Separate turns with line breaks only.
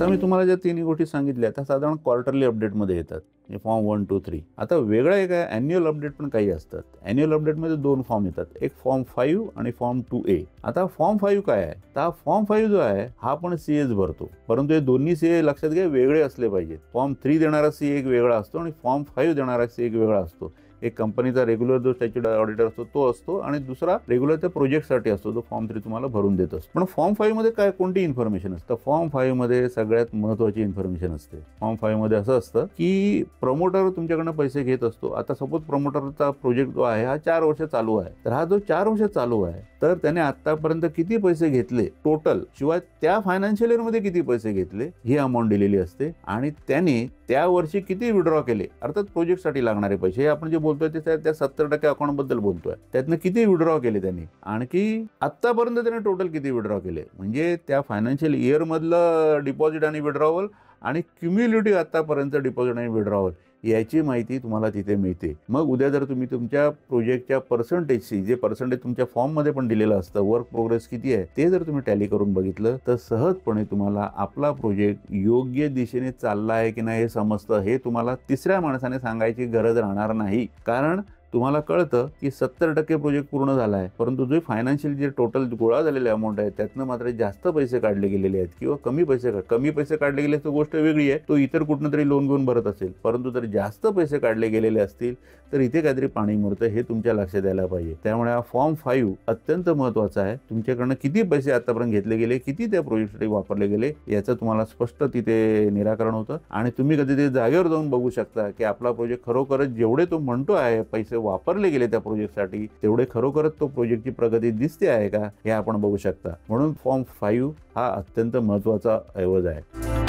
आता मी तुम्हाला ज्या तिन्ही गोष्टी सांगितल्या त्या साधारण क्वार्टरली अपडेटमध्ये येतात. फॉर्म 1, 2, 3. आता वेगळं एक आहे ॲन्युअल अपडेट पण काही असतात. ॲन्युअल अपडेटमध्ये 2 फॉर्म येतात, एक फॉर्म 5 आणि फॉर्म 2A. आता फॉर्म 5 काय आहे, तर फॉर्म 5 जो आहे हा पण सीएच भरतो, परंतु हे दोन्ही सीए लक्षात घ्या वेगळे असले पाहिजेत. फॉर्म 3 देणारा सीए एक वेगळा असतो आणि फॉर्म 5 देणारा सीए एक वेगळा असतो. एक कंपनीचा रेग्युलर जो स्टॅच्युटरी ऑडिटर असतो तो असतो आणि दुसरा रेग्युलर त्या प्रोजेक्टसाठी असतो, जो फॉर्म 3 तुम्हाला भरून देत असतो. पण फॉर्म 5 मध्ये काय कोणती इन्फॉर्मेशन असतं, फॉर्म 5 मध्ये सगळ्यात महत्त्वाची इन्फॉर्मेशन असते. फॉर्म 5 मध्ये असं असतं की प्रमोटर तुमच्याकडनं पैसे घेत असतो. आता सपोज प्रमोटरचा प्रोजेक्ट जो आहे हा 4 वर्ष चालू आहे, तर हा जो 4 वर्ष चालू आहे तर त्याने आतापर्यंत किती पैसे घेतले टोटल, शिवाय त्या फायनान्शियल इयर मध्ये किती पैसे घेतले ही अमाऊंट दिलेली असते आणि त्याने त्या वर्षी किती विड्रॉ केले, अर्थात प्रोजेक्टसाठी लागणारे पैसे. हे आपण जे बोलतोय ते त्या 70% अकाउंट बद्दल बोलतोय. त्यातनं किती विड्रॉ केले त्यांनी आणखी आतापर्यंत त्याने टोटल किती विड्रॉ केले, म्हणजे त्या फायनान्शियल इयर मधलं डिपॉझिट आणि विड्रॉवल आणि क्युम्युलेटिव्ह आतापर्यंत डिपॉझिट आणि विड्रॉवल याची माहिती तुम्हाला तिथे मिळते. मग उद्या जर तुम्ही तुमच्या प्रोजेक्टच्या पर्सेंटेजशी, जे पर्सेंटेज तुमच्या फॉर्ममध्ये पण दिलेलं असतं, वर्क प्रोग्रेस किती आहे ते जर तुम्ही टॅली करून बघितलं तर सहजपणे तुम्हाला आपला प्रोजेक्ट योग्य दिशेने चालला आहे की नाही हे समजतं. हे तुम्हाला तिसऱ्या माणसाने सांगायची गरज राहणार नाही, कारण तुम्हाला कळतं की 70% प्रोजेक्ट पूर्ण झाला आहे, परंतु जो फायनान्शियल जे टोटल गोळा झालेले अमाऊंट आहे त्यातनं मात्र जास्त पैसे काढले गेलेले आहेत किंवा कमी पैसे काढले गेले तर गोष्ट वेगळी आहे, तो इतर कुठनं तरी लोन घेऊन भरत असेल. परंतु जर जास्त पैसे काढले गेलेले असतील तर इथे काहीतरी पाणी मुरतं, हे तुमच्या लक्षात यायला पाहिजे. त्यामुळे हा फॉर्म 5 अत्यंत महत्त्वाचा आहे. तुमच्याकडनं किती पैसे आतापर्यंत घेतले गेले, किती त्या प्रोजेक्टसाठी वापरले गेले याचं तुम्हाला स्पष्ट तिथे निराकरण होतं आणि तुम्ही कधी ते जागेवर जाऊन बघू शकता की आपला प्रोजेक्ट खरोखरच जेवढे तो म्हणतो आहे पैसे वापरले गेले त्या प्रोजेक्टसाठी तेवढे खरोखरच तो प्रोजेक्टची प्रगती दिसते आहे का हे आपण बघू शकता. म्हणून फॉर्म 5 हा अत्यंत महत्त्वाचा ऐवज आहे.